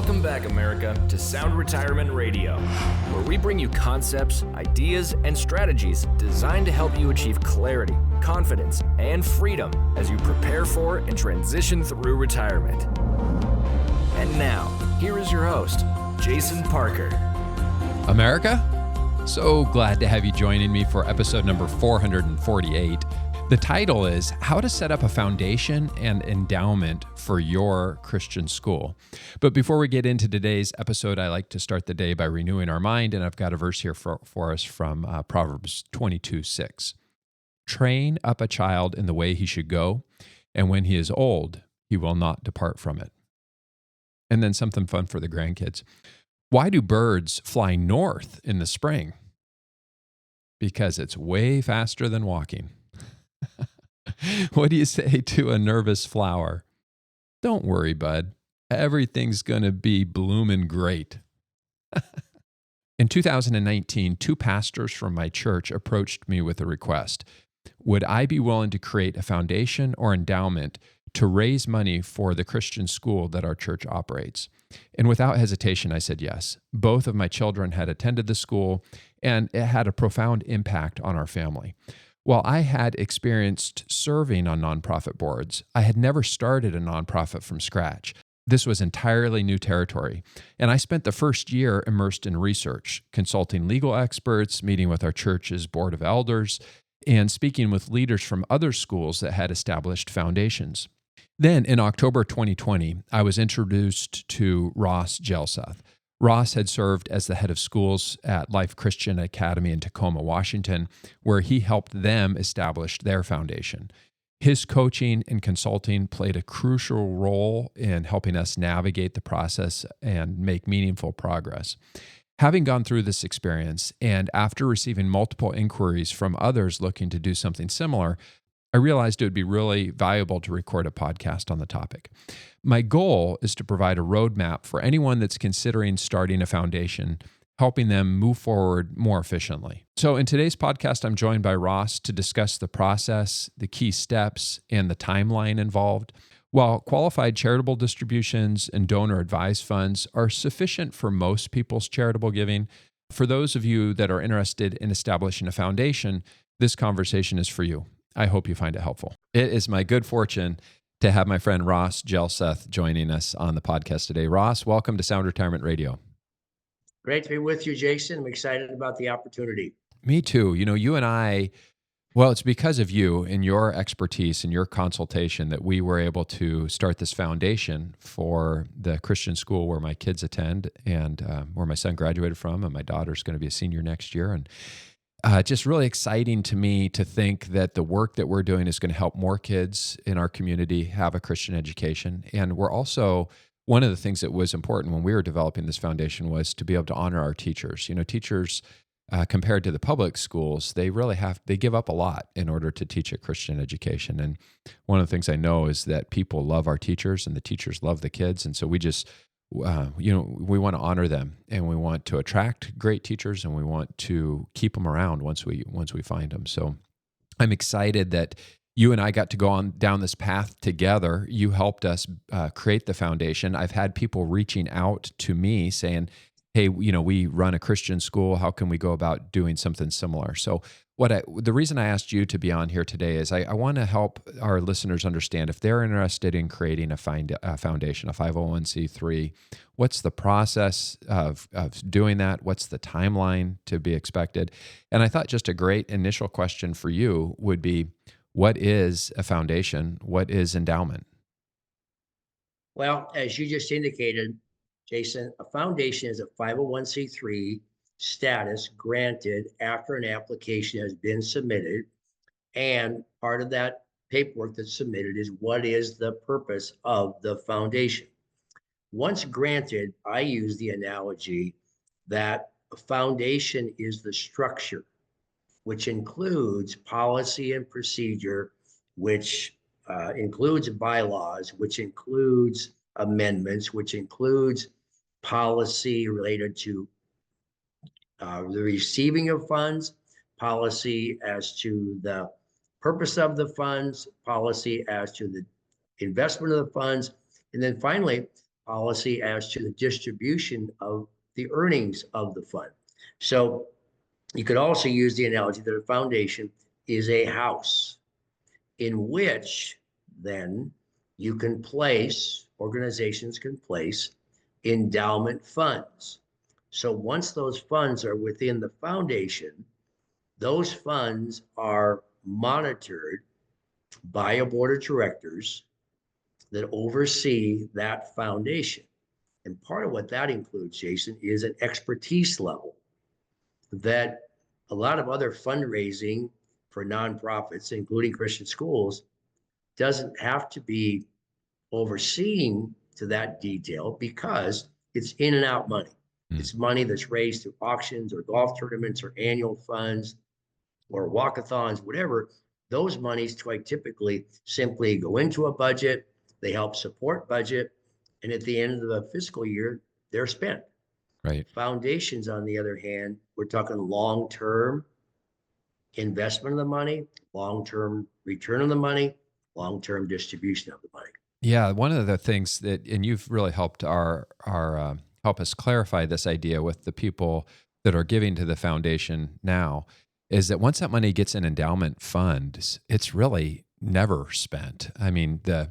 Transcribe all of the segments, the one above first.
Welcome back, America, to Sound Retirement Radio, where we bring you concepts, ideas, and strategies designed to help you achieve clarity, confidence, and freedom as you prepare for and transition through retirement. And now, here is your host, Jason Parker. America, so glad to have you joining me for episode number 448. The title is How to Set Up a Foundation and Endowment for Your Christian School. But before we get into today's episode, I like to start the day by renewing our mind, and I've got a verse here for us from Proverbs 22:6. Train up a child in the way he should go, and when he is old, he will not depart from it. And then something fun for the grandkids. Why do birds fly north in the spring? Because it's way faster than walking. What do you say to a nervous flower? Don't worry, bud. Everything's going to be blooming great. In 2019, two pastors from my church approached me with a request. Would I be willing to create a foundation or endowment to raise money for the Christian school that our church operates? And without hesitation, I said yes. Both of my children had attended the school, and it had a profound impact on our family. While I had experienced serving on nonprofit boards, I had never started a nonprofit from scratch. This was entirely new territory, and I spent the first year immersed in research, consulting legal experts, meeting with our church's board of elders, and speaking with leaders from other schools that had established foundations. Then, in October 2020, I was introduced to Ross Hjelseth. Ross had served as the head of schools at Life Christian Academy in Tacoma, Washington, where he helped them establish their foundation. His coaching and consulting played a crucial role in helping us navigate the process and make meaningful progress. Having gone through this experience, and after receiving multiple inquiries from others looking to do something similar, I realized it would be really valuable to record a podcast on the topic. My goal is to provide a roadmap for anyone that's considering starting a foundation, helping them move forward more efficiently. So in today's podcast, I'm joined by Ross to discuss the process, the key steps, and the timeline involved. While qualified charitable distributions and donor-advised funds are sufficient for most people's charitable giving, for those of you that are interested in establishing a foundation, this conversation is for you. I hope you find it helpful. It is my good fortune to have my friend Ross Hjelseth joining us on the podcast today. Ross, welcome to Sound Retirement Radio. Great to be with you, Jason. I'm excited about the opportunity. Me too. You know, you and I, well, it's because of you and your expertise and your consultation that we were able to start this foundation for the Christian school where my kids attend and where my son graduated from, and my daughter's going to be a senior next year. And just really exciting to me to think that the work that we're doing is going to help more kids in our community have a Christian education. And we're also, one of the things that was important when we were developing this foundation was to be able to honor our teachers. You know, teachers, compared to the public schools, they give up a lot in order to teach a Christian education. And one of the things I know is that people love our teachers and the teachers love the kids. And so we just, we want to honor them, and we want to attract great teachers, and we want to keep them around once we find them. So I'm excited that you and I got to go on down this path together. You helped us create the foundation. I've had people reaching out to me saying, hey, we run a Christian school. How can we go about doing something similar? So the reason I asked you to be on here today is I want to help our listeners understand if they're interested in creating a foundation, a 501c3, what's the process of doing that? What's the timeline to be expected? And I thought just a great initial question for you would be, what is a foundation? What is endowment? Well, as you just indicated, Jason, a foundation is a 501c3 status granted after an application has been submitted. And part of that paperwork that's submitted is what is the purpose of the foundation. Once granted, I use the analogy that a foundation is the structure, which includes policy and procedure, which includes bylaws, which includes amendments, which includes policy related to the receiving of funds, policy as to the purpose of the funds, policy as to the investment of the funds, and then finally, policy as to the distribution of the earnings of the fund. So you could also use the analogy that a foundation is a house in which then you can place, organizations can place endowment funds. So once those funds are within the foundation, those funds are monitored by a board of directors that oversee that foundation. And part of what that includes, Jason, is an expertise level that a lot of other fundraising for nonprofits, including Christian schools, doesn't have to be overseeing to that detail because it's in and out money. It's money that's raised through auctions or golf tournaments or annual funds or walkathons, whatever. Those monies quite typically simply go into a budget. They help support budget. And at the end of the fiscal year, they're spent. Right. Foundations, on the other hand, we're talking long-term investment of the money, long-term return on the money, long-term distribution of the money. Yeah, one of the things that, and you've really helped help us clarify this idea with the people that are giving to the foundation now, is that once that money gets in endowment funds, it's really never spent. I mean, the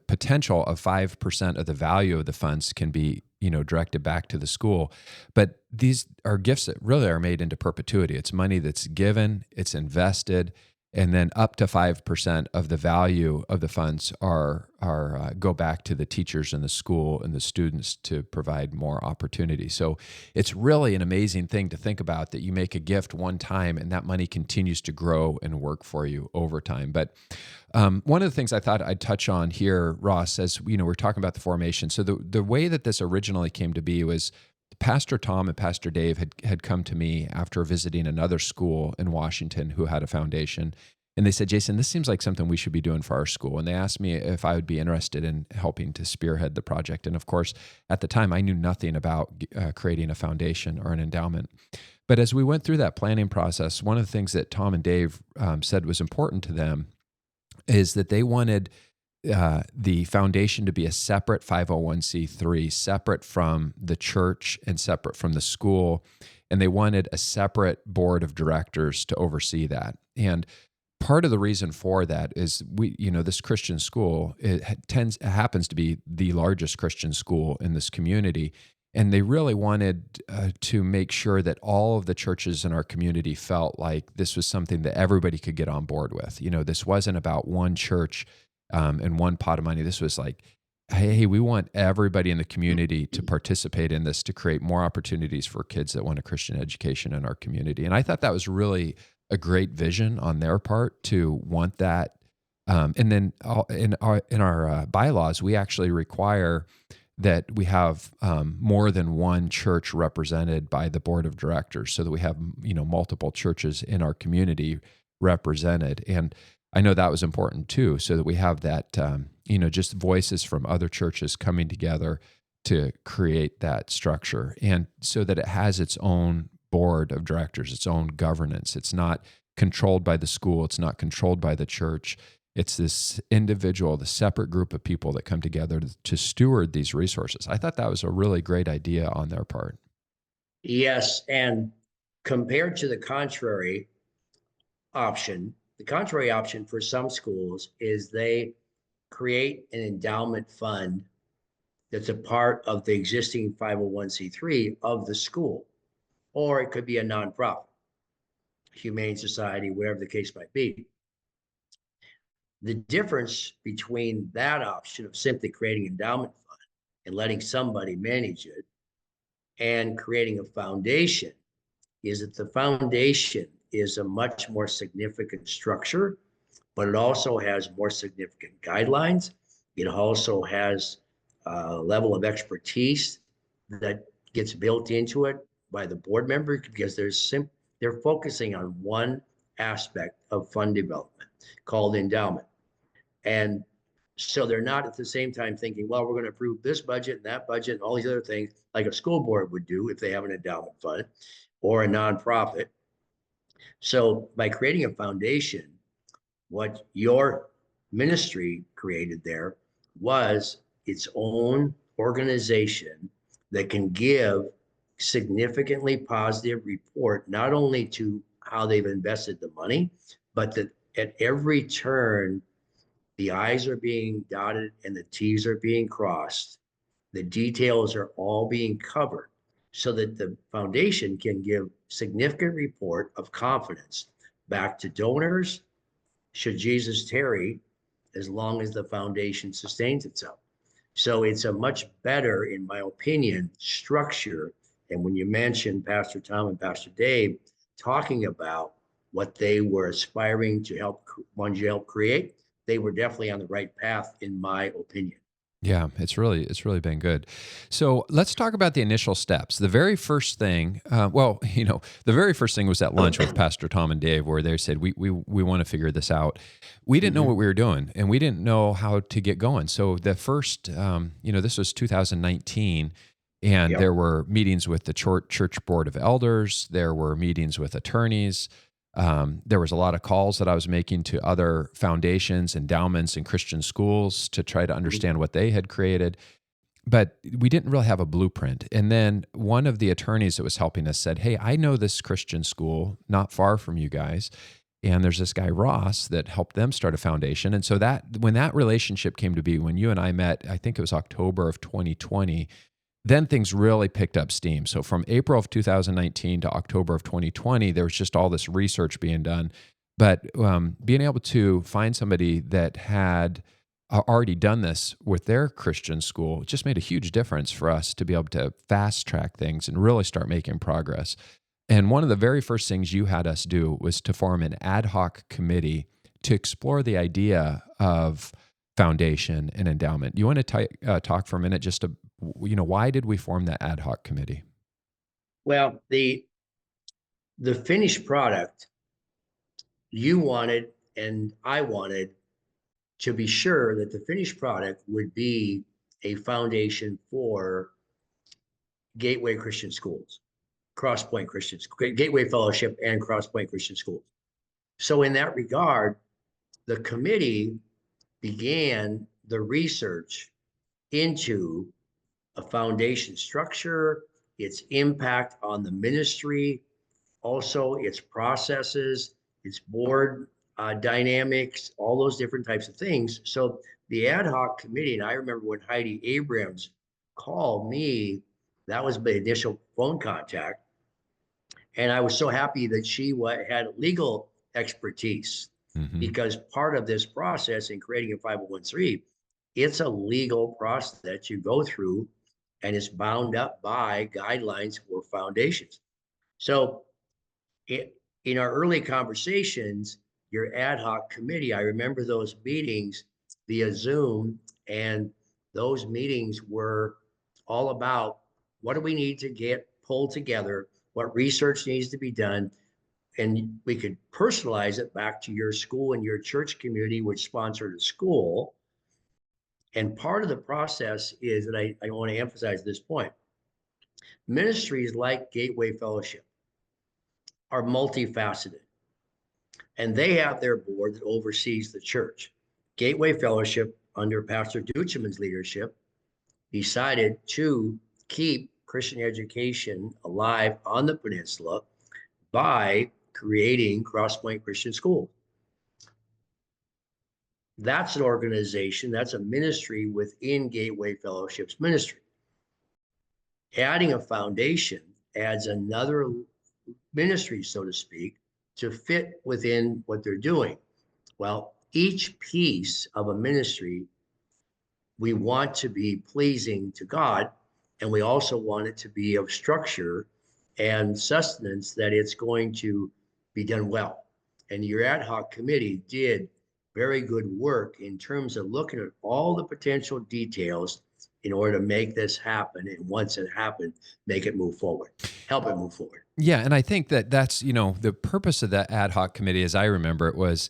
potential of 5% of the value of the funds can be, directed back to the school, but these are gifts that really are made into perpetuity. It's money that's given, it's invested, and then up to 5% of the value of the funds go back to the teachers in the school and the students to provide more opportunity. So it's really an amazing thing to think about, that you make a gift one time and that money continues to grow and work for you over time. But one of the things I thought I'd touch on here, Ross, as we're talking about the formation. So the way that this originally came to be was Pastor Tom and Pastor Dave had come to me after visiting another school in Washington who had a foundation. And they said, Jason, this seems like something we should be doing for our school. And they asked me if I would be interested in helping to spearhead the project. And of course, at the time, I knew nothing about creating a foundation or an endowment. But as we went through that planning process, one of the things that Tom and Dave said was important to them is that they wanted the foundation to be a separate 501c3, separate from the church and separate from the school. And they wanted a separate board of directors to oversee that. And part of the reason for that is this Christian school, it happens to be the largest Christian school in this community. And they really wanted to make sure that all of the churches in our community felt like this was something that everybody could get on board with. This wasn't about one church and one pot of money. This was like, hey, we want everybody in the community to participate in this to create more opportunities for kids that want a Christian education in our community. And I thought that was really a great vision on their part to want that. And then in our bylaws, we actually require that we have more than one church represented by the board of directors, so that we have multiple churches in our community represented. And I know that was important too, so that we have that just voices from other churches coming together to create that structure, and so that it has its own board of directors, its own governance. It's not controlled by the school. It's not controlled by the church. It's this individual, the separate group of people that come together to steward these resources. I thought that was a really great idea on their part. Yes, and compared to the contrary option for some schools is they create an endowment fund that's a part of the existing 501c3 of the school, or it could be a nonprofit, humane society, whatever the case might be. The difference between that option of simply creating an endowment fund and letting somebody manage it and creating a foundation is that the foundation is a much more significant structure, but it also has more significant guidelines. It also has a level of expertise that gets built into it by the board member, because they're focusing on one aspect of fund development called endowment. And so they're not at the same time thinking, well, we're going to approve this budget and that budget and all these other things like a school board would do if they have an endowment fund or a nonprofit. So by creating a foundation, what your ministry created there was its own organization that can give significantly positive report, not only to how they've invested the money, but that at every turn, the I's are being dotted and the T's are being crossed. The details are all being covered so that the foundation can give significant report of confidence back to donors should Jesus tarry, as long as the foundation sustains itself. So it's a much better, in my opinion, structure. And when you mentioned Pastor Tom and Pastor Dave talking about what they were aspiring to help, wanted to help create, they were definitely on the right path, in my opinion. Yeah, it's really been good. So let's talk about the initial steps. The very first thing, the very first thing was at lunch with Pastor Tom and Dave, where they said we want to figure this out. We didn't know what we were doing, and we didn't know how to get going. So the first, this was 2019, and Yep. there were meetings with the church board of elders. There were meetings with attorneys. There was a lot of calls that I was making to other foundations, endowments, and Christian schools to try to understand what they had created. But we didn't really have a blueprint. And then one of the attorneys that was helping us said, "Hey, I know this Christian school not far from you guys. And there's this guy, Ross, that helped them start a foundation." And so when that relationship came to be, when you and I met, I think it was October of 2020, then things really picked up steam. So from April of 2019 to October of 2020, there was just all this research being done. But being able to find somebody that had already done this with their Christian school just made a huge difference for us to be able to fast track things and really start making progress. And one of the very first things you had us do was to form an ad hoc committee to explore the idea of foundation and endowment. You want to talk for a minute just to, why did we form that ad hoc committee? Well, the finished product, you wanted and I wanted to be sure that the finished product would be a foundation for Gateway Christian Schools, Crosspoint Christian School, Gateway Fellowship and Crosspoint Christian Schools. So in that regard, the committee began the research into a foundation structure, its impact on the ministry, also its processes, its board dynamics, all those different types of things. So the ad hoc committee, and I remember when Heidi Abrams called me, that was the initial phone contact. And I was so happy that she had legal expertise, because part of this process in creating a 501(c), it's a legal process that you go through, and it's bound up by guidelines for foundations. So in our early conversations, your ad hoc committee, I remember those meetings via Zoom, and those meetings were all about what do we need to get pulled together, what research needs to be done, and we could personalize it back to your school and your church community, which sponsored a school. And part of the process is, and I want to emphasize this point, ministries like Gateway Fellowship are multifaceted, and they have their board that oversees the church. Gateway Fellowship, under Pastor Ducheman's leadership, decided to keep Christian education alive on the peninsula by creating Crosspoint Christian School. That's an organization, that's a ministry within Gateway Fellowship's ministry. Adding a foundation adds another ministry, so to speak, to fit within what they're doing. Well, each piece of a ministry, we want to be pleasing to God, and we also want it to be of structure and sustenance, that it's going to be done well. And your ad hoc committee did very good work in terms of looking at all the potential details in order to make this happen. And once it happened, make it move forward, help it move forward. Yeah, and I think that's, the purpose of that ad hoc committee, as I remember it, was,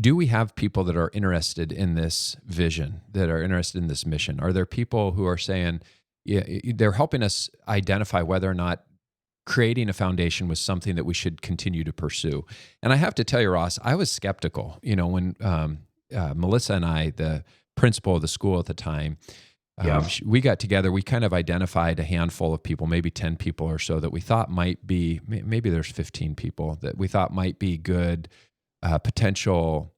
do we have people that are interested in this vision, that are interested in this mission? Are there people who are saying, yeah, they're helping us identify whether or not creating a foundation was something that we should continue to pursue? And I have to tell you, Ross, I was skeptical. When Melissa and I, the principal of the school at the time, Yeah. We got together, we kind of identified a handful of people, maybe 10 people or so that we thought might be, maybe there's 15 people that we thought might be good potential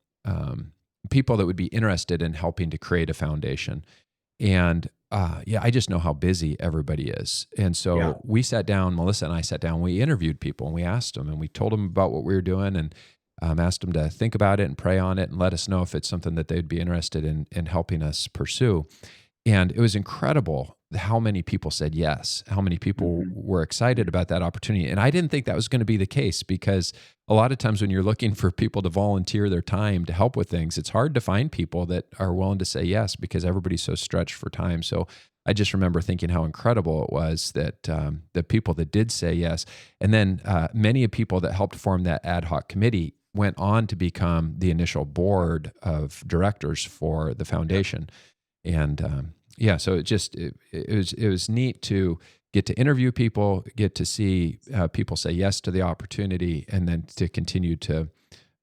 people that would be interested in helping to create a foundation. And yeah, I just know how busy everybody is. And Yeah. so we sat down, Melissa and I sat down, we interviewed people and we asked them and we told them about what we were doing and asked them to think about it and pray on it and let us know if it's something that they'd be interested in helping us pursue. And it was incredible how many people said yes, how many people were excited about that opportunity. And I didn't think that was going to be the case because a lot of times when you're looking for people to volunteer their time to help with things, it's hard to find people that are willing to say yes because everybody's so stretched for time. So I just remember thinking how incredible it was that the people that did say yes, and then many of people that helped form that ad hoc committee went on to become the initial board of directors for the foundation. And yeah, so it was neat to get to interview people, get to see people say yes to the opportunity, and then to continue to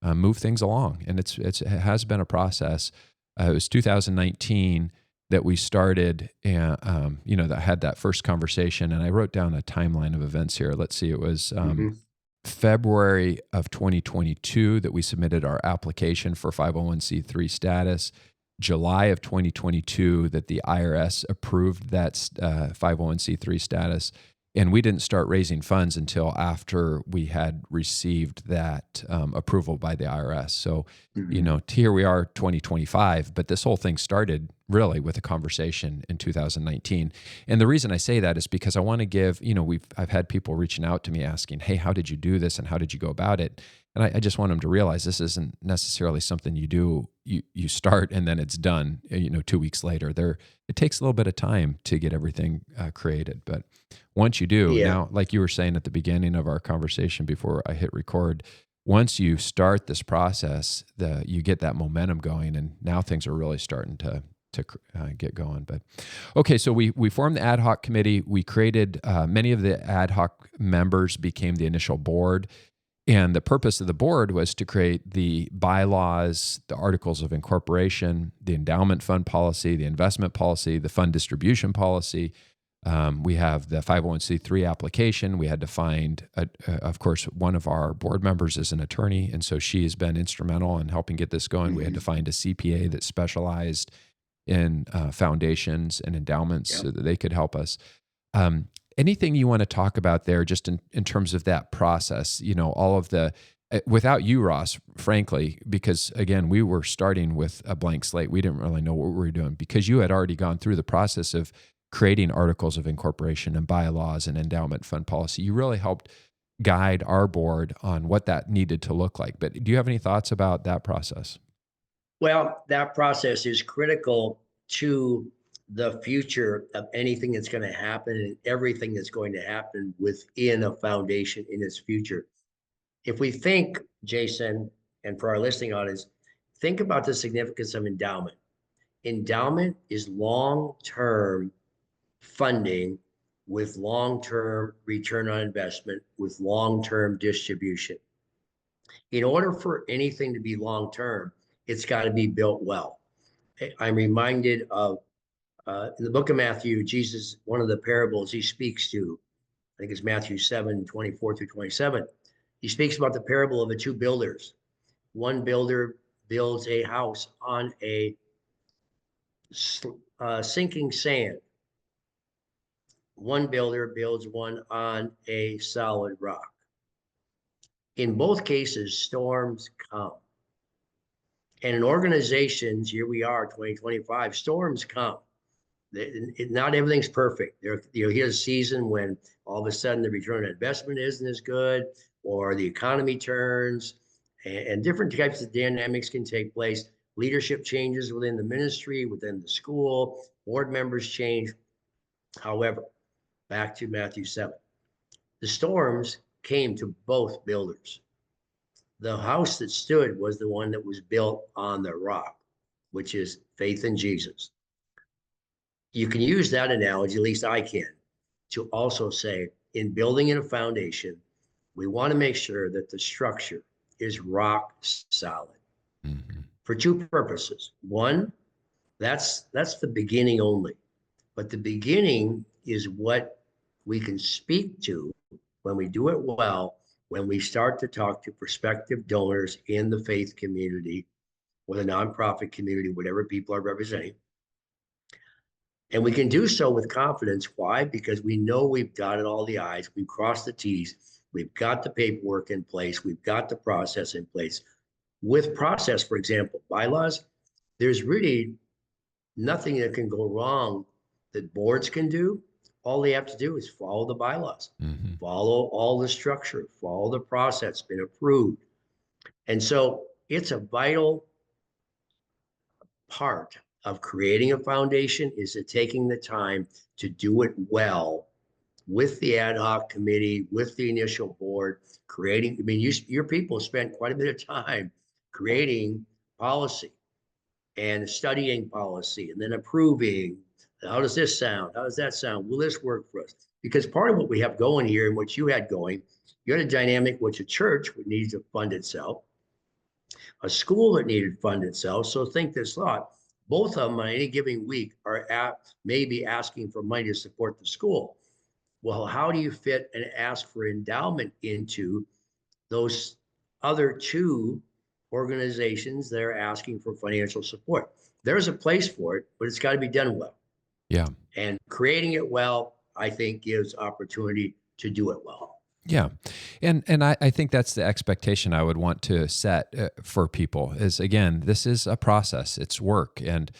move things along. And it has been a process. It was 2019 that we started, and that had that first conversation. And I wrote down a timeline of events here. Let's see, it was February of 2022 that we submitted our application for 501c3 status. July of 2022 that the IRS approved that 501c3 status. And we didn't start raising funds until after we had received that approval by the IRS. So, here we are 2025, but this whole thing started really with a conversation in 2019. And the reason I say that is because I want to give, I've had people reaching out to me asking, hey, how did you do this? And how did you go about it? And I just want them to realize this isn't necessarily something you do, you start and then it's done, 2 weeks later. It takes a little bit of time to get everything created. But once you do, now, like you were saying at the beginning of our conversation before I hit record, once you start this process, you get that momentum going, and now things are really starting to get going. But okay, so we formed the ad hoc committee. We created, many of the ad hoc members became the initial board. And the purpose of the board was to create the bylaws, the articles of incorporation, the endowment fund policy, the investment policy, the fund distribution policy. We have the 501c3 application. We had to find, of course, one of our board members is an attorney, and so she has been instrumental in helping get this going. We had to find a CPA that specialized in foundations and endowments so that they could help us. Anything you want to talk about there, just in terms of that process, all of the, without you, Ross, frankly, because again, we were starting with a blank slate. We didn't really know what we were doing because you had already gone through the process of creating articles of incorporation and bylaws and endowment fund policy. You really helped guide our board on what that needed to look like. But do you have any thoughts about that process? Well, that process is critical to the future of anything that's going to happen and everything that's going to happen within a foundation in its future. If we think, Jason, and for our listening audience, think about the significance of endowment. Endowment is long-term funding with long-term return on investment, with long-term distribution. In order for anything to be long-term, it's got to be built well. I'm reminded of in the book of Matthew, Jesus, one of the parables he speaks to, I think it's Matthew 7:24-27. He speaks about the parable of the two builders. One builder builds a house on a sinking sand. One builder builds one on a solid rock. In both cases, storms come. And in organizations, here we are, 2025, storms come. Not everything's perfect. Here's a season when all of a sudden the return on investment isn't as good, or the economy turns, and different types of dynamics can take place. Leadership changes within the ministry, within the school, board members change. However, back to Matthew 7. The storms came to both builders. The house that stood was the one that was built on the rock, which is faith in Jesus. You can use that analogy, at least I can, to also say in building in a foundation, we want to make sure that the structure is rock solid for two purposes. One, that's the beginning only. But the beginning is what we can speak to when we do it well, when we start to talk to prospective donors in the faith community or the nonprofit community, whatever people are representing. And we can do so with confidence. Why? Because we know we've dotted all the I's, we've crossed the T's, we've got the paperwork in place, we've got the process in place. With process, for example, bylaws, there's really nothing that can go wrong that boards can do. All they have to do is follow the bylaws, follow all the structure, follow the process, been approved. And so it's a vital part of creating a foundation is it taking the time to do it well with the ad hoc committee, with the initial board, creating, I mean, your people spent quite a bit of time creating policy and studying policy and then approving. How does this sound? How does that sound? Will this work for us? Because part of what we have going here and what you had going, you had a dynamic which a church would need to fund itself, a school that needed to fund itself. So think this thought. Both of them on any given week are maybe asking for money to support the school. Well, how do you fit and ask for endowment into those other two organizations that are asking for financial support? There's a place for it, but it's got to be done well. Yeah. And creating it well, I think, gives opportunity to do it well. Yeah. And I think that's the expectation I would want to set for people is, again, this is a process. It's work. And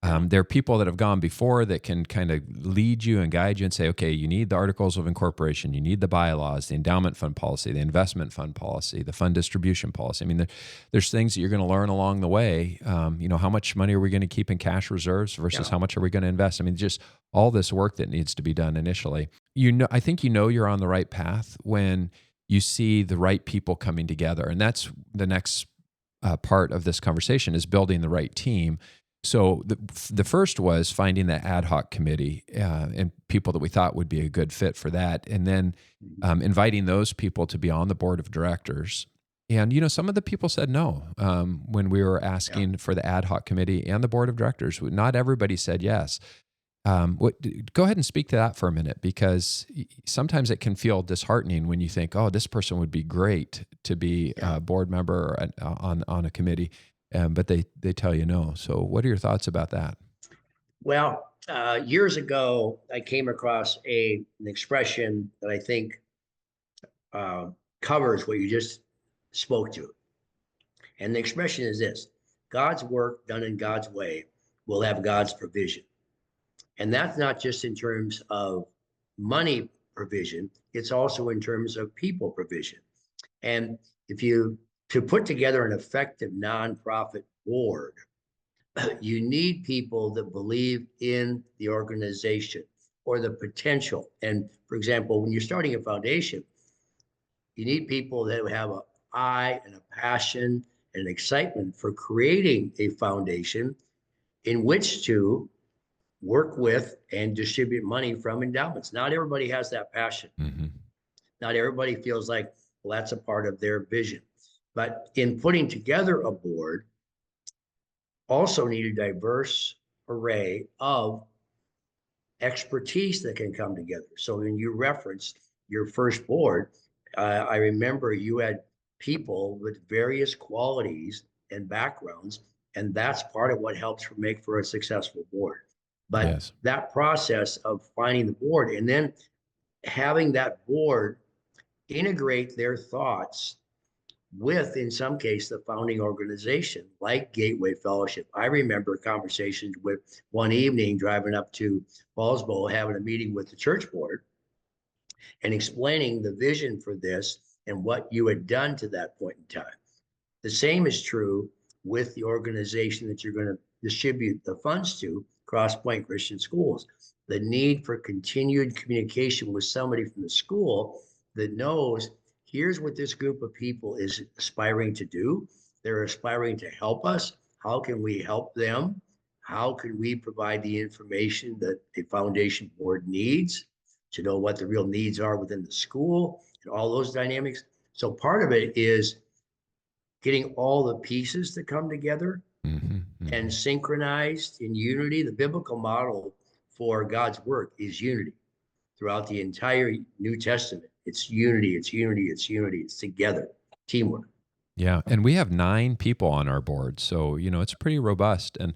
there are people that have gone before that can kind of lead you and guide you and say, okay, you need the articles of incorporation, you need the bylaws, the endowment fund policy, the investment fund policy, the fund distribution policy. I mean, there's things that you're going to learn along the way. How much money are we going to keep in cash reserves versus how much are we going to invest? I mean, just all this work that needs to be done initially. I think you're on the right path when you see the right people coming together. And that's the next part of this conversation is building the right team. So the first was finding the ad hoc committee and people that we thought would be a good fit for that. And then inviting those people to be on the board of directors. And, some of the people said no when we were asking for the ad hoc committee and the board of directors. Not everybody said yes. Go ahead and speak to that for a minute, because sometimes it can feel disheartening when you think, oh, this person would be great to be a board member on a committee. But they tell you no. So what are your thoughts about that? Well, years ago, I came across an expression that I think covers what you just spoke to. And the expression is this: God's work done in God's way will have God's provision. And that's not just in terms of money provision, it's also in terms of people provision. And to put together an effective nonprofit board, you need people that believe in the organization or the potential. And for example, when you're starting a foundation, you need people that have an eye and a passion and an excitement for creating a foundation in which to work with and distribute money from endowments. Not everybody has that passion. Not everybody feels like, well, that's a part of their vision. But in putting together a board, also need a diverse array of expertise that can come together. So when you referenced your first board, I remember you had people with various qualities and backgrounds, and that's part of what helps make for a successful board. But that process of finding the board and then having that board integrate their thoughts with, in some case, the founding organization, like Gateway Fellowship. I remember conversations with one evening driving up to Fallsbow, having a meeting with the church board and explaining the vision for this and what you had done to that point in time. The same is true with the organization that you're going to distribute the funds to, Cross Point Christian Schools. The need for continued communication with somebody from the school that knows, here's what this group of people is aspiring to do. They're aspiring to help us. How can we help them? How can we provide the information that a foundation board needs to know what the real needs are within the school and all those dynamics? So part of it is getting all the pieces to come together and synchronized in unity. The biblical model for God's work is unity. Throughout the entire New Testament, it's unity, it's unity, it's unity, it's together, teamwork. Yeah. And we have 9 people on our board. So, it's pretty robust. And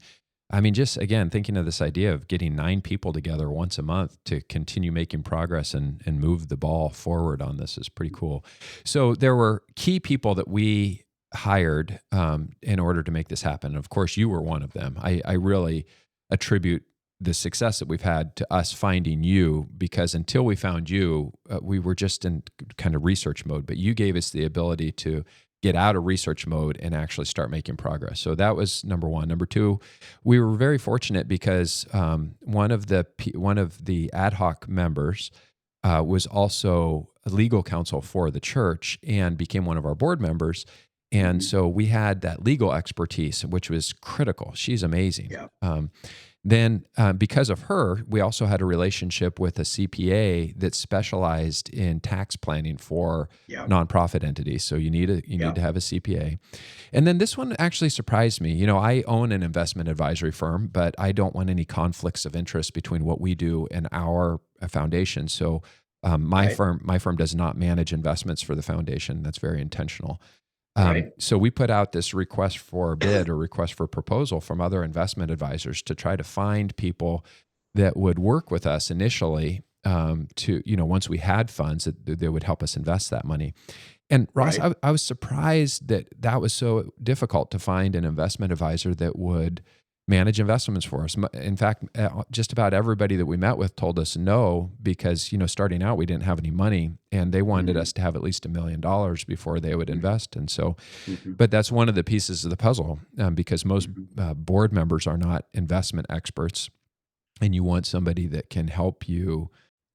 I mean, just again, thinking of this idea of getting 9 people together once a month to continue making progress and move the ball forward on this is pretty cool. So there were key people that we hired in order to make this happen. Of course, you were one of them. I really attribute the success that we've had to us finding you, because until we found you, we were just in kind of research mode, but you gave us the ability to get out of research mode and actually start making progress. So that was number one. Number two, we were very fortunate because one of the ad hoc members was also a legal counsel for the church and became one of our board members. And so we had that legal expertise, which was critical. She's amazing. Yeah. Then, because of her, we also had a relationship with a CPA that specialized in tax planning for nonprofit entities. So you need to have a CPA. And then this one actually surprised me. I own an investment advisory firm, but I don't want any conflicts of interest between what we do and our foundation. So my firm does not manage investments for the foundation. That's very intentional. So we put out this request for bid or request for proposal from other investment advisors to try to find people that would work with us initially to, once we had funds that they would help us invest that money. And Ross, I was surprised that was so difficult to find an investment advisor that would manage investments for us. In fact, just about everybody that we met with told us no, because, starting out, we didn't have any money and they wanted us to have at least $1 million before they would invest. And so, but that's one of the pieces of the puzzle because most board members are not investment experts, and you want somebody that can help you,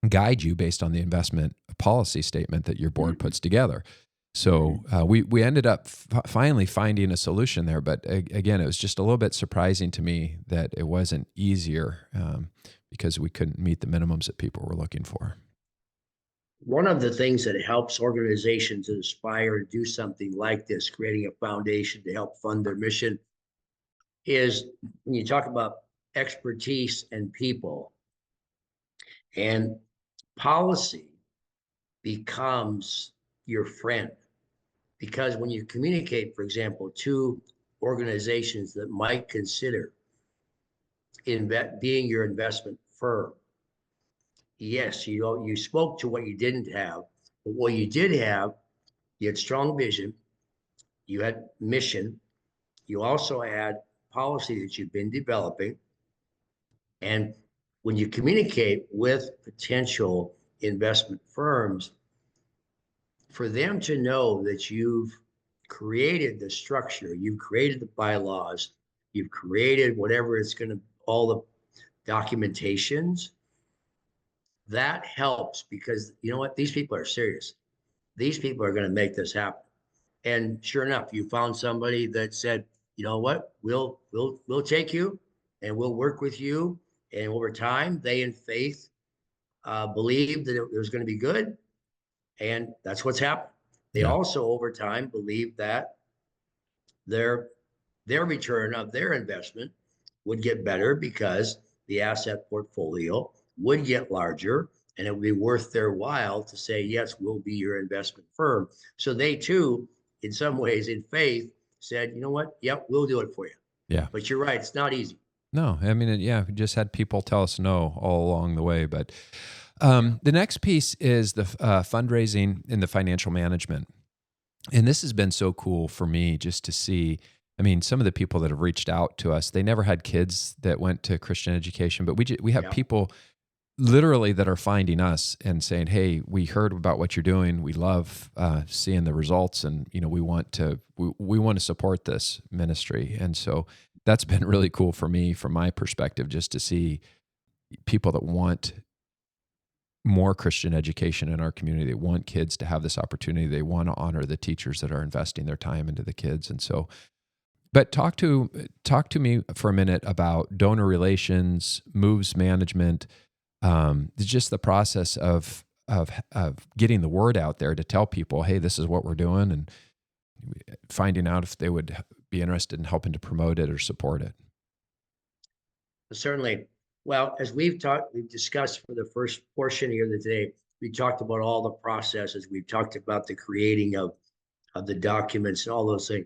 guide you based on the investment policy statement that your board puts together. So we ended up finally finding a solution there. But again, it was just a little bit surprising to me that it wasn't easier because we couldn't meet the minimums that people were looking for. One of the things that helps organizations aspire to do something like this, creating a foundation to help fund their mission, is when you talk about expertise and people, and policy becomes your friend. Because when you communicate, for example, to organizations that might consider being your investment firm, yes, you spoke to what you didn't have, but what you did have, you had strong vision, you had mission, you also had policy that you've been developing. And when you communicate with potential investment firms, for them to know that you've created the structure, you've created the bylaws, you've created whatever it's going to, all the documentations, that helps, because you know what? These people are serious. These people are going to make this happen. And sure enough, you found somebody that said, you know what, we'll take you and we'll work with you. And over time, they in faith believed that it was going to be good. And that's what's happened. They also, over time, believe that their return of their investment would get better because the asset portfolio would get larger, and it would be worth their while to say, yes, we'll be your investment firm. So they too, in some ways, in faith, said, you know what? Yep, we'll do it for you. Yeah. But you're right, it's not easy. No, I mean, we just had people tell us no all along the way, but the next piece is the fundraising and the financial management. And this has been so cool for me just to see. I mean, some of the people that have reached out to us, they never had kids that went to Christian education, but we have people literally that are finding us and saying, hey, we heard about what you're doing. We love seeing the results, and we want to support this ministry. And so that's been really cool for me, from my perspective, just to see people that want more Christian education in our community. They want kids to have this opportunity. They want to honor the teachers that are investing their time into the kids. And so, but talk to me for a minute about donor relations, moves management, just the process of getting the word out there to tell people, hey, this is what we're doing, and finding out if they would be interested in helping to promote it or support it. Certainly, Well, as we've discussed for the first portion here today, we talked about all the processes. We've talked about the creating of the documents and all those things.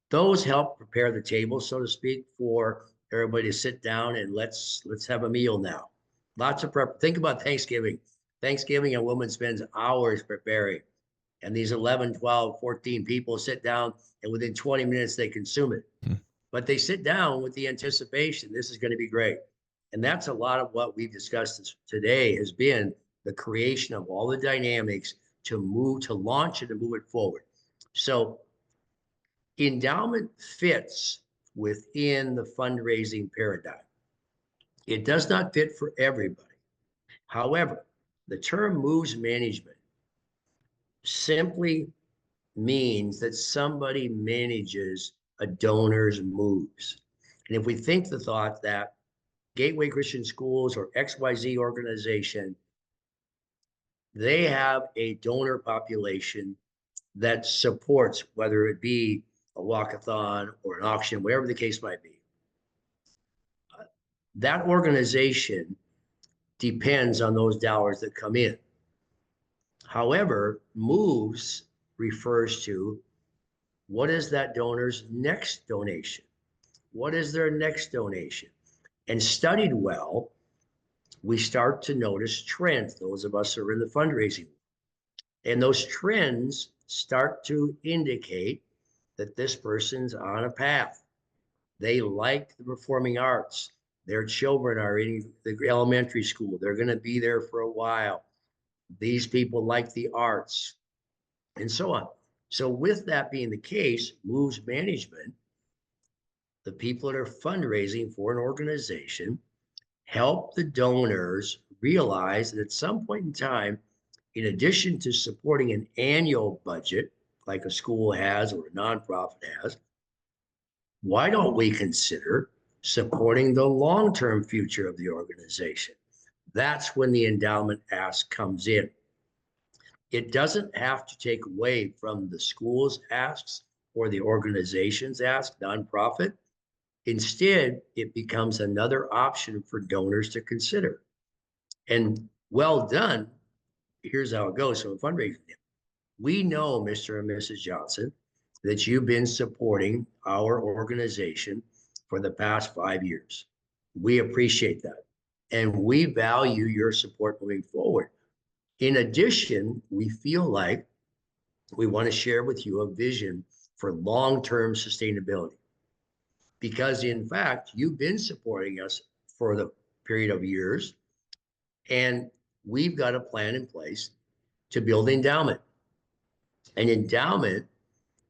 Those help prepare the table, so to speak, for everybody to sit down and let's have a meal now. Lots of prep. Think about Thanksgiving. Thanksgiving, a woman spends hours preparing, and these 11, 12, 14 people sit down, and within 20 minutes they consume it. But they sit down with the anticipation, this is going to be great. And that's a lot of what we've discussed today has been the creation of all the dynamics to launch it and move it forward. So endowment fits within the fundraising paradigm. It does not fit for everybody. However, the term moves management simply means that somebody manages a donor's moves. And if we think the thought that Gateway Christian Schools or XYZ organization, they have a donor population that supports, whether it be a walkathon or an auction, whatever the case might be. That organization depends on those dollars that come in. However, moves refers to what is that donor's next donation? What is their next donation? And studied well, we start to notice trends, those of us who are in the fundraising. And those trends start to indicate that this person's on a path. They like the performing arts. Their children are in the elementary school. They're going to be there for a while. These people like the arts, and so on. So with that being the case, moves management, the people that are fundraising for an organization, help the donors realize that at some point in time, in addition to supporting an annual budget, like a school has or a nonprofit has, why don't we consider supporting the long-term future of the organization? That's when the endowment ask comes in. It doesn't have to take away from the school's asks or the organization's ask, nonprofit. Instead, it becomes another option for donors to consider. And well done, here's how it goes. So in fundraising, we know, Mr. and Mrs. Johnson, that you've been supporting our organization for the past 5 years. We appreciate that. And we value your support moving forward. In addition, we feel like we want to share with you a vision for long-term sustainability. Because in fact, you've been supporting us for the period of years, and we've got a plan in place to build endowment. An endowment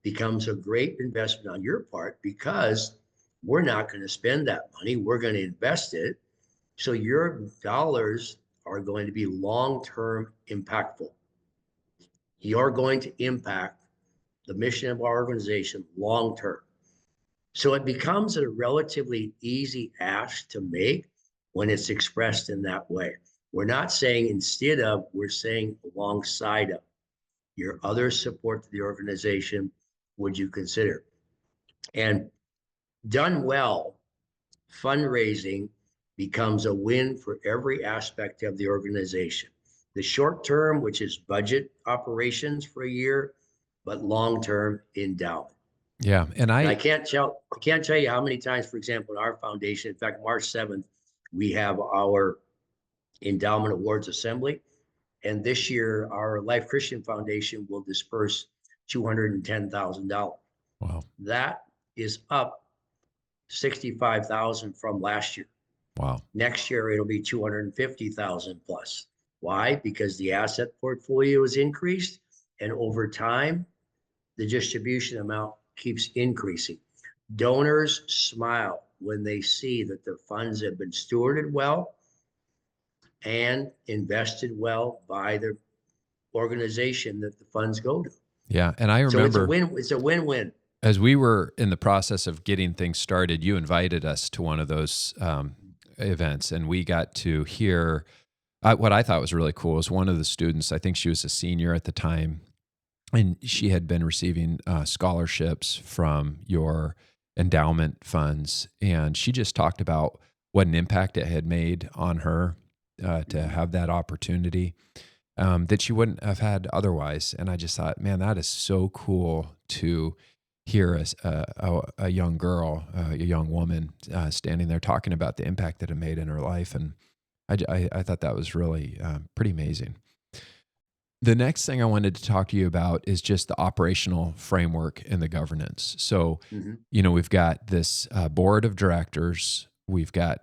becomes a great investment on your part because we're not going to spend that money. We're going to invest it. So your dollars are going to be long-term impactful. You're going to impact the mission of our organization long-term. So it becomes a relatively easy ask to make when it's expressed in that way. We're not saying instead of, we're saying alongside of. Your other support to the organization, would you consider? And done well, fundraising becomes a win for every aspect of the organization. The short term, which is budget operations for a year, but long term endowment. Yeah, and I can't tell you how many times, for example, in our foundation, in fact, March 7th, we have our endowment awards assembly. And this year, our Life Christian Foundation will disperse $210,000. Wow. That is up $65,000 from last year. Wow. Next year, it'll be $250,000 plus. Why? Because the asset portfolio is increased, and over time, the distribution amount keeps increasing. Donors smile when they see that the funds have been stewarded well and invested well by the organization that the funds go to. Yeah, and I remember it's a win-win. As we were in the process of getting things started, you invited us to one of those events, and we got to hear what I thought was really cool is one of the students, I think she was a senior at the time, and she had been receiving scholarships from your endowment funds, and she just talked about what an impact it had made on her to have that opportunity that she wouldn't have had otherwise. And I just thought, man, that is so cool to hear a young girl, a young woman standing there talking about the impact that it made in her life. And I thought that was really pretty amazing. The next thing I wanted to talk to you about is just the operational framework and the governance. So, we've got this board of directors, we've got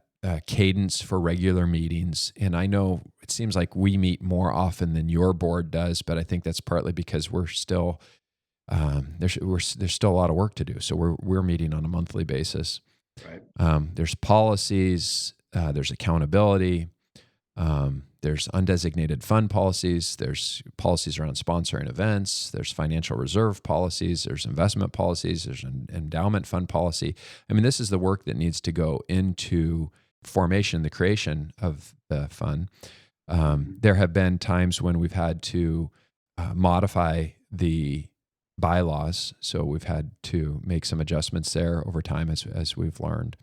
cadence for regular meetings. And I know it seems like we meet more often than your board does, but I think that's partly because we're still, there's still a lot of work to do. So we're meeting on a monthly basis. Right. There's policies, there's accountability, there's undesignated fund policies, there's policies around sponsoring events, there's financial reserve policies, there's investment policies, there's an endowment fund policy. I mean, this is the work that needs to go into formation, the creation of the fund. There have been times when we've had to modify the bylaws, so we've had to make some adjustments there over time as we've learned.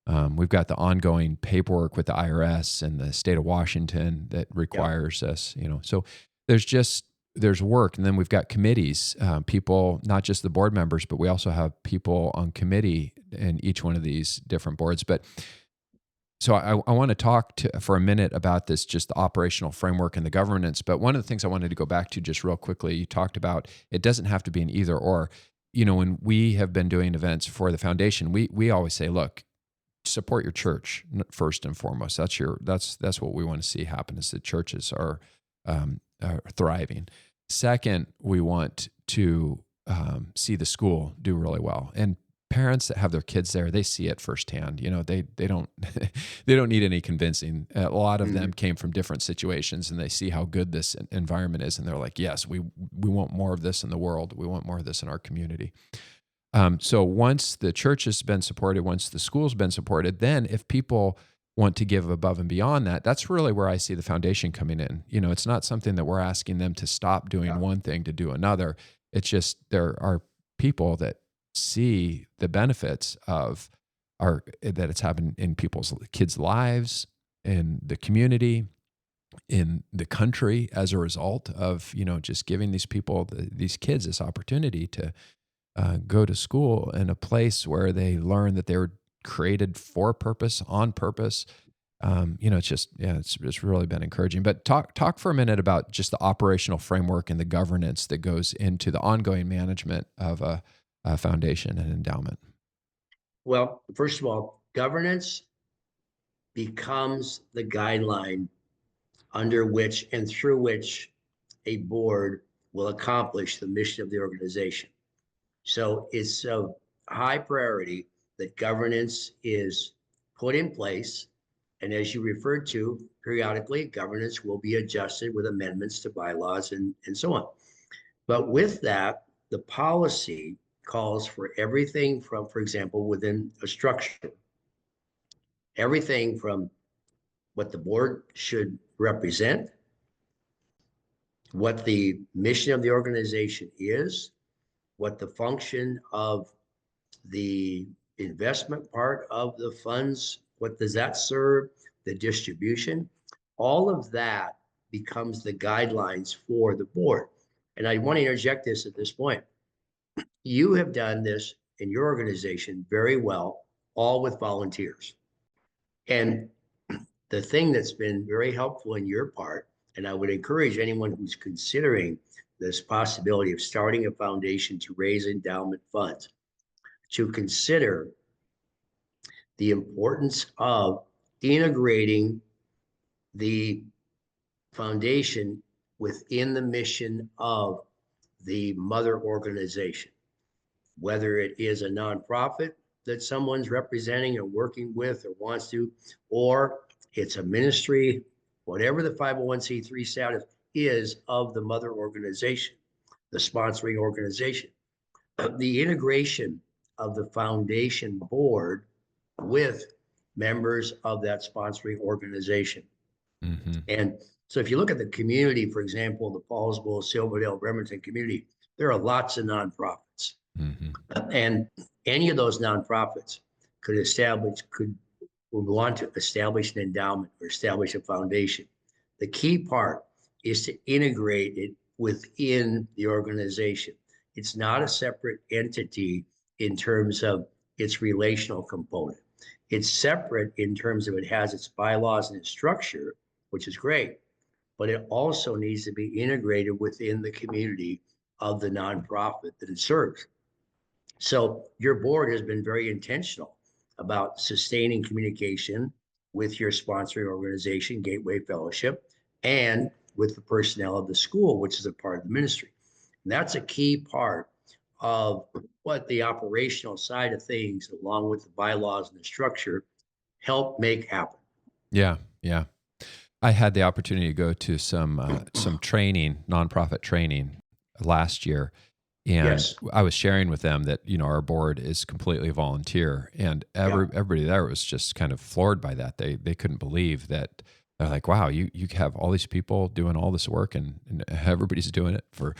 We've got the ongoing paperwork with the IRS and the state of Washington that requires us, so there's work. And then we've got committees, people, not just the board members, but we also have people on committee in each one of these different boards. But so I want to talk for a minute about this, just the operational framework and the governance. But one of the things I wanted to go back to just real quickly, you talked about it doesn't have to be an either or. When we have been doing events for the foundation, we always say, look, support your church first and foremost. That's what we want to see happen, is that churches are thriving. Second, we want to see the school do really well. And parents that have their kids there, they see it firsthand. They don't they don't need any convincing. A lot of them came from different situations, and they see how good this environment is, and they're like, yes, we want more of this in the world. We want more of this in our community. So once the church has been supported, once the school's been supported, then if people want to give above and beyond that, that's really where I see the foundation coming in. It's not something that we're asking them to stop doing one thing to do another. It's just there are people that see the benefits of that it's happened in people's kids' lives, in the community, in the country as a result of, just giving these people, these kids, this opportunity to go to school in a place where they learn that they were created for purpose, on purpose. It's really been encouraging. But talk for a minute about just the operational framework and the governance that goes into the ongoing management of a foundation and endowment. Well, first of all, governance becomes the guideline under which and through which a board will accomplish the mission of the organization. So it's a high priority that governance is put in place. And as you referred to, periodically, governance will be adjusted with amendments to bylaws and so on. But with that, the policy calls for everything from, for example, within a structure, everything from what the board should represent, what the mission of the organization is, what the function of the investment part of the funds, what does that serve, the distribution, all of that becomes the guidelines for the board. And I want to interject this at this point. You have done this in your organization very well, all with volunteers. And the thing that's been very helpful in your part, and I would encourage anyone who's considering this possibility of starting a foundation to raise endowment funds, to consider the importance of integrating the foundation within the mission of the mother organization, whether it is a nonprofit that someone's representing or working with or wants to, or it's a ministry, whatever the 501c3 status is of the mother organization, the sponsoring organization. The integration of the foundation board with members of that sponsoring organization. Mm-hmm. And so if you look at the community, for example, the Paulsville, Silverdale, Bremerton community, there are lots of nonprofits. Mm-hmm. And any of those nonprofits could we want to establish an endowment or establish a foundation, the key part is to integrate it within the organization. It's not a separate entity in terms of its relational component. It's separate in terms of it has its bylaws and its structure, which is great, but it also needs to be integrated within the community of the nonprofit that it serves. So your board has been very intentional about sustaining communication with your sponsoring organization, Gateway Fellowship, and with the personnel of the school, which is a part of the ministry. And that's a key part of what the operational side of things, along with the bylaws and the structure, help make happen. Yeah, yeah. I had the opportunity to go to some training, nonprofit training last year, and Yes. I was sharing with them that our board is completely volunteer, and everybody there was just kind of floored by that. They couldn't believe that. They're like, wow, you have all these people doing all this work, and everybody's doing it for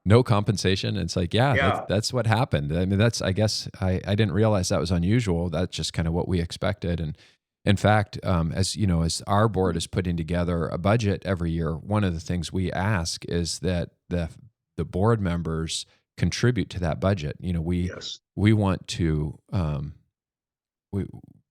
no compensation. And it's like, Yeah. that's what happened. I mean, I guess I didn't realize that was unusual. That's just kind of what we expected. And in fact, as our board is putting together a budget every year, one of the things we ask is that the board members contribute to that budget. Yes. We want to we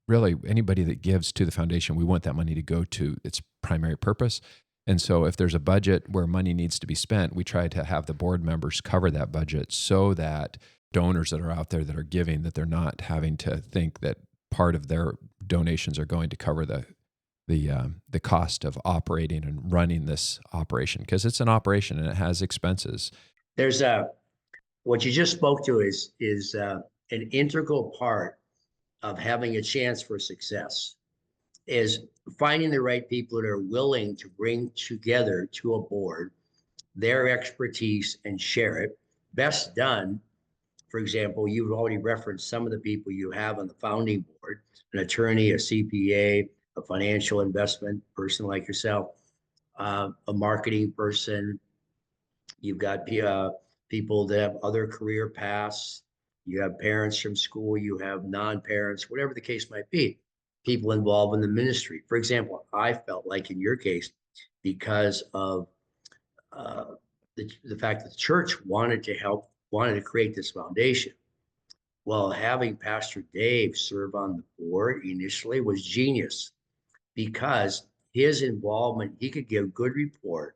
really, anybody that gives to the foundation, we want that money to go to its primary purpose. And so if there's a budget where money needs to be spent, we try to have the board members cover that budget so that donors that are out there that are giving, that they're not having to think that part of their donations are going to cover the cost of operating and running this operation, because it's an operation and it has expenses. There's what you just spoke to is an integral part of having a chance for success, is finding the right people that are willing to bring together to a board their expertise and share it. Best done, for example, you've already referenced some of the people you have on the founding board: an attorney, a CPA, a financial investment person like yourself, a marketing person. You've got people that have other career paths. You have parents from school. You have non-parents, whatever the case might be. People involved in the ministry. For example, I felt like in your case, because of the fact that the church wanted to create this foundation. Well, having Pastor Dave serve on the board initially was genius, because his involvement, he could give good report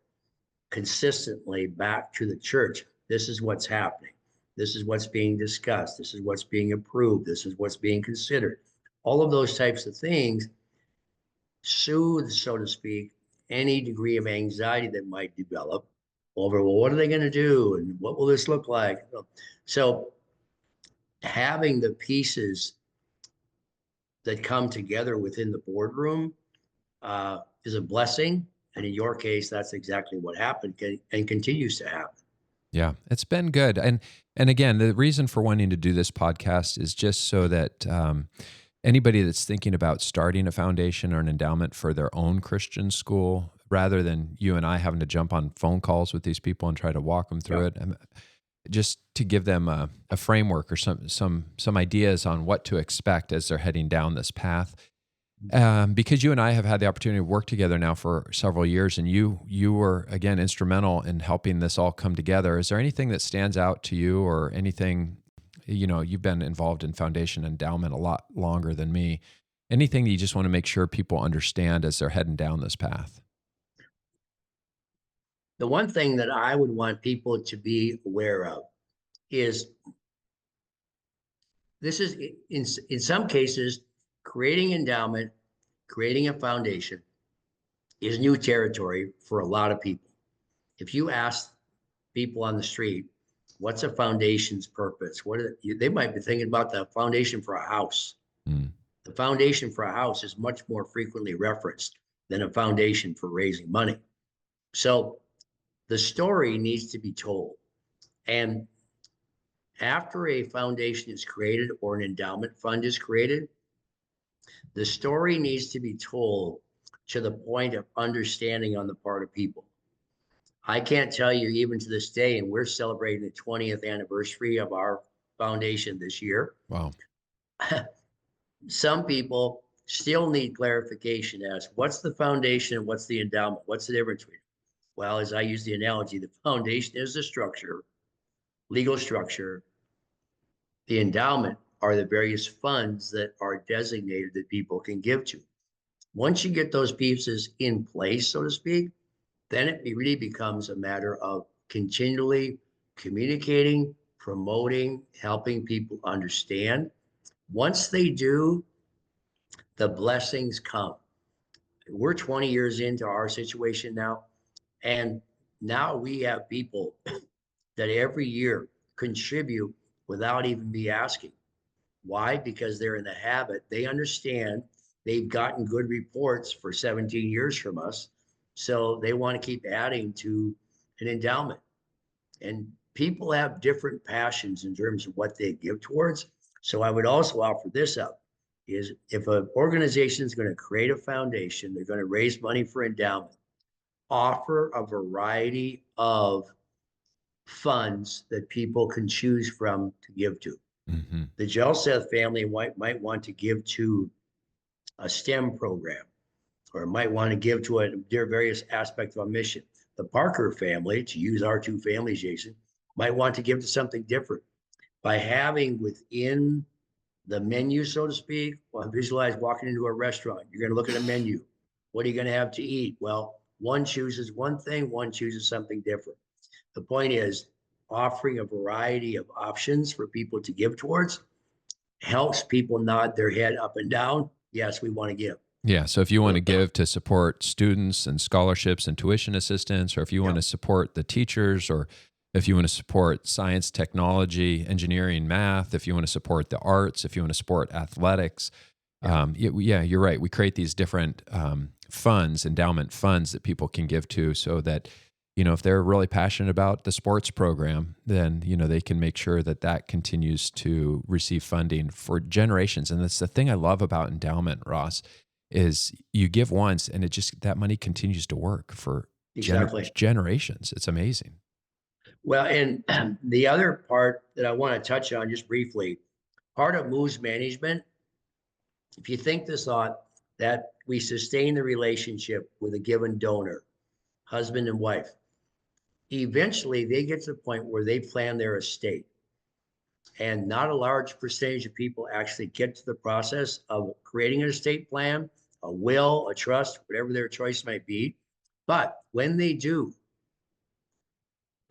consistently back to the church. This is what's happening. This is what's being discussed. This is what's being approved. This is what's being considered. All of those types of things soothe, so to speak, any degree of anxiety that might develop over, well, what are they going to do? And what will this look like? So having the pieces that come together within the boardroom is a blessing. And in your case, that's exactly what happened and continues to happen. Yeah, it's been good. And again, the reason for wanting to do this podcast is just so that anybody that's thinking about starting a foundation or an endowment for their own Christian school, rather than you and I having to jump on phone calls with these people and try to walk them through it, just to give them a framework or some ideas on what to expect as they're heading down this path. Because you and I have had the opportunity to work together now for several years, and you were, again, instrumental in helping this all come together. Is there anything that stands out to you, or anything, you've been involved in foundation endowment a lot longer than me, anything you just want to make sure people understand as they're heading down this path? The one thing that I would want people to be aware of is this is in some cases, creating endowment, creating a foundation is new territory for a lot of people. If you ask people on the street, what's a foundation's purpose? They might be thinking about the foundation for a house. Mm. The foundation for a house is much more frequently referenced than a foundation for raising money. So the story needs to be told. And after a foundation is created or an endowment fund is created, the story needs to be told to the point of understanding on the part of people. I can't tell you, even to this day, and we're celebrating the 20th anniversary of our foundation this year. Wow. some people still need clarification as what's the foundation and what's the endowment? What's the difference between them? Well, as I use the analogy, the foundation is the structure, legal structure. The endowment are the various funds that are designated that people can give to. Once you get those pieces in place, so to speak, then it really becomes a matter of continually communicating, promoting, helping people understand. Once they do, the blessings come. We're 20 years into our situation now, and now we have people that every year contribute without even be asking. Why? Because they're in the habit. They understand they've gotten good reports for 17 years from us. So they want to keep adding to an endowment. And people have different passions in terms of what they give towards. So I would also offer this up is if an organization is going to create a foundation, they're going to raise money for endowment, offer a variety of funds that people can choose from to give to. Mm-hmm. The Hjelseth family might want to give to a STEM program or might want to give to their various aspects of a mission. The Parker family, to use our two families, Jason, might want to give to something different. By having within the menu, so to speak, well, visualize walking into a restaurant. You're going to look at a menu. What are you going to have to eat? Well, one chooses one thing, one chooses something different. The point is offering a variety of options for people to give towards helps people nod their head up and down. Yes, we want to give. Yeah. So if you want to give to support students and scholarships and tuition assistance, or if you want to support the teachers, or if you want to support science, technology, engineering, math, if you want to support the arts, if you want to support athletics, you're right. We create these different funds, endowment funds that people can give to so that, if they're really passionate about the sports program, then, they can make sure that that continues to receive funding for generations. And that's the thing I love about endowment, Ross, is you give once and that money continues to work for generations. It's amazing. Well, and the other part that I want to touch on just briefly, part of moves management, if you think this thought that we sustain the relationship with a given donor, husband and wife, eventually they get to the point where they plan their estate. And not a large percentage of people actually get to the process of creating an estate plan, a will, a trust, whatever their choice might be. But when they do,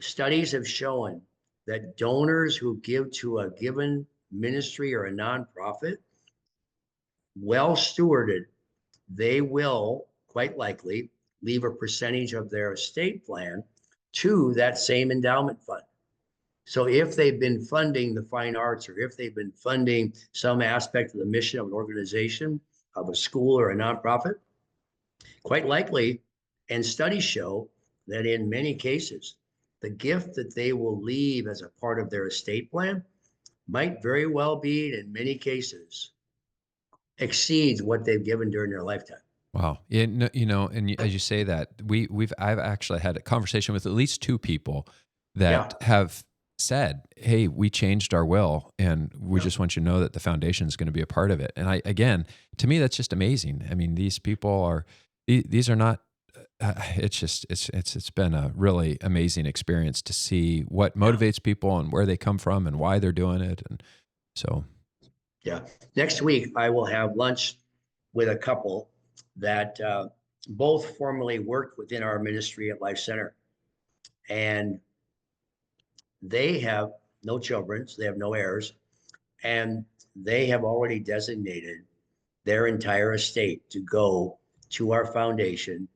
studies have shown that donors who give to a given ministry or a nonprofit, well stewarded, they will quite likely leave a percentage of their estate plan to that same endowment fund. So if they've been funding the fine arts, or if they've been funding some aspect of the mission of an organization, of a school or a nonprofit, quite likely, and studies show that in many cases, the gift that they will leave as a part of their estate plan might very well be, in many cases, exceeds what they've given during their lifetime. Wow. And as you say that, I've actually had a conversation with at least two people that have said, "Hey, we changed our will, and we just want you to know that the foundation is going to be a part of it." And to me, that's just amazing. I mean, these people these are not. It's been a really amazing experience to see what motivates people and where they come from and why they're doing it, and so. Yeah. Next week, I will have lunch with a couple that both formerly worked within our ministry at Life Center. And they have no children, so they have no heirs. And they have already designated their entire estate to go to our foundation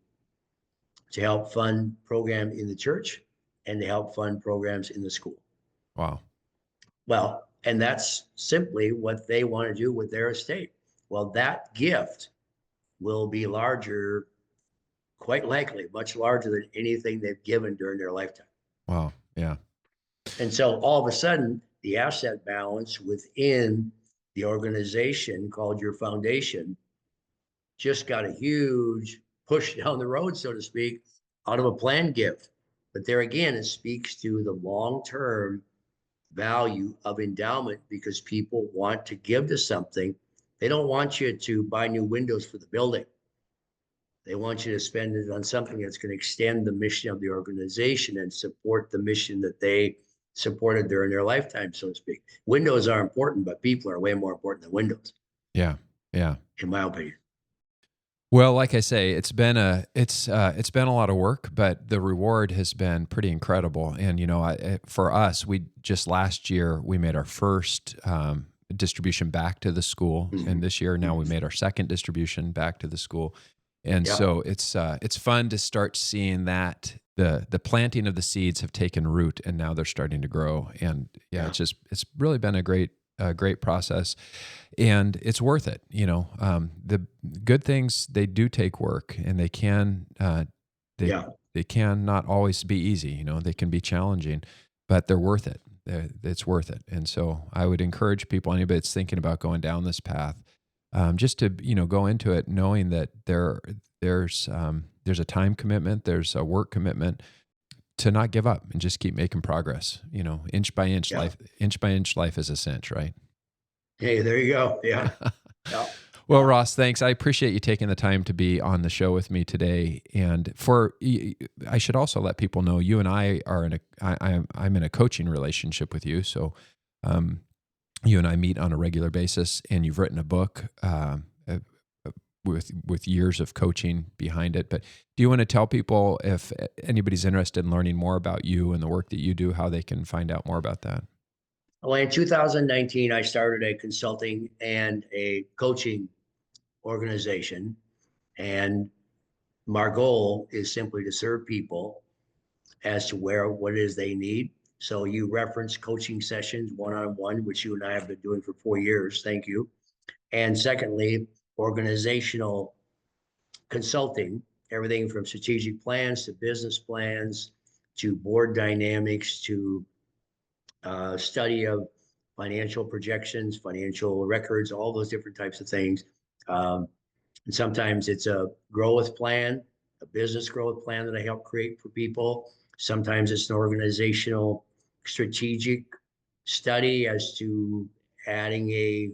to help fund programs in the church and to help fund programs in the school. Wow. Well, and that's simply what they want to do with their estate. Well, that gift will be larger, quite likely, much larger than anything they've given during their lifetime. Wow. Yeah. And so all of a sudden, the asset balance within the organization called your foundation just got a huge push down the road, so to speak, out of a planned gift. But there again, it speaks to the long-term value of endowment because people want to give to something They don't want you to buy new windows for the building. They want you to spend it on something that's going to extend the mission of the organization and support the mission that they supported during their lifetime, so to speak. Windows are important, but people are way more important than windows. Yeah. Yeah. In my opinion. Well, like I say, it's been a lot of work, but the reward has been pretty incredible. And for us, we just last year we made our first distribution back to the school, and this year now we made our second distribution back to the school, and so it's fun to start seeing that the planting of the seeds have taken root, and now they're starting to grow. And it's really been a great process, and it's worth it. The good things, they do take work, and they can not always be easy. They can be challenging, but they're worth it. It's worth it. And so I would encourage people, anybody that's thinking about going down this path, just to go into it knowing that there's a time commitment, there's a work commitment, to not give up and just keep making progress. Inch by inch, life is a cinch, right? Hey, there you go. Yeah. Well, Ross, thanks. I appreciate you taking the time to be on the show with me today. And I should also let people know, you and I are I'm in a coaching relationship with you. So you and I meet on a regular basis, and you've written a book with years of coaching behind it. But do you want to tell people, if anybody's interested in learning more about you and the work that you do, how they can find out more about that? Well, in 2019, I started a consulting and a coaching organization, and my goal is simply to serve people as to what it is they need. So you reference coaching sessions one-on-one, which you and I have been doing for 4 years. Thank you. And secondly, organizational consulting, everything from strategic plans to business plans to board dynamics to study of financial projections, financial records, all those different types of things. And sometimes it's a growth plan, a business growth plan that I help create for people. Sometimes it's an organizational strategic study as to adding a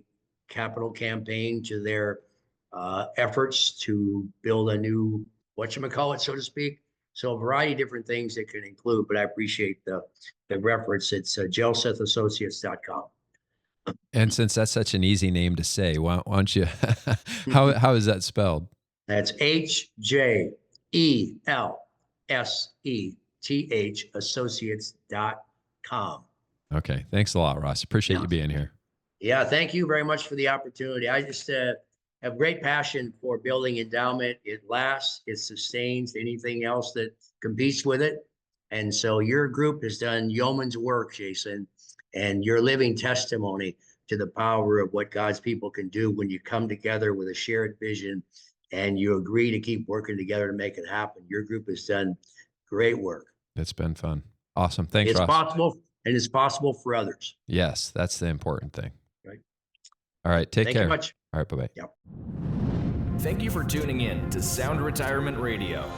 capital campaign to their efforts to build a new, whatchamacallit, so to speak. So a variety of different things that can include, but I appreciate the reference. It's Jelsethassociates.com. And since that's such an easy name to say, why don't you, how is that spelled? That's HJELSETH, associates.com. Okay. Thanks a lot, Ross. Appreciate you being here. Yeah. Thank you very much for the opportunity. I just have great passion for building Endowment. It lasts, it sustains anything else that competes with it. And so your group has done yeoman's work, Jason, and you're living testimony to the power of what God's people can do when you come together with a shared vision and you agree to keep working together to make it happen. Your group has done great work. It's been fun. Awesome. Thanks, Ross. It's possible, and it's possible for others. Yes, that's the important thing. Right. All right. Take care. Thank you much. All right. Bye-bye. Yep. Thank you for tuning in to Sound Retirement Radio.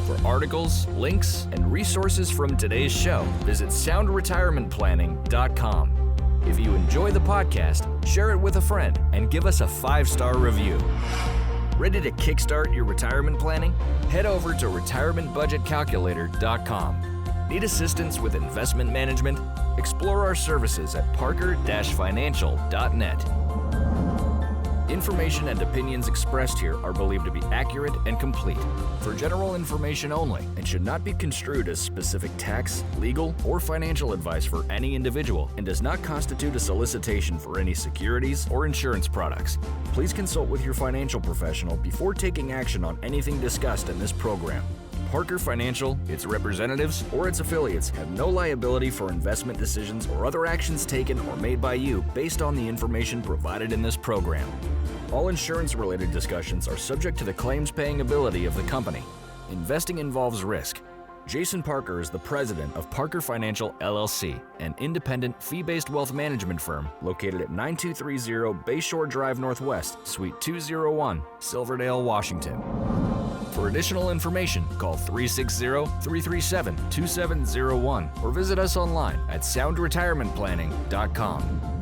For articles, links, and resources from today's show, visit soundretirementplanning.com. If you enjoy the podcast, share it with a friend and give us a 5-star review. Ready to kickstart your retirement planning? Head over to retirementbudgetcalculator.com. Need assistance with investment management? Explore our services at parker-financial.net. Information and opinions expressed here are believed to be accurate and complete, for general information only, and should not be construed as specific tax, legal, or financial advice for any individual, and does not constitute a solicitation for any securities or insurance products. Please consult with your financial professional before taking action on anything discussed in this program. Parker Financial, its representatives, or its affiliates have no liability for investment decisions or other actions taken or made by you based on the information provided in this program. All insurance-related discussions are subject to the claims-paying ability of the company. Investing involves risk. Jason Parker is the president of Parker Financial, LLC, an independent fee-based wealth management firm located at 9230 Bayshore Drive Northwest, Suite 201, Silverdale, Washington. For additional information, call 360-337-2701 or visit us online at soundretirementplanning.com.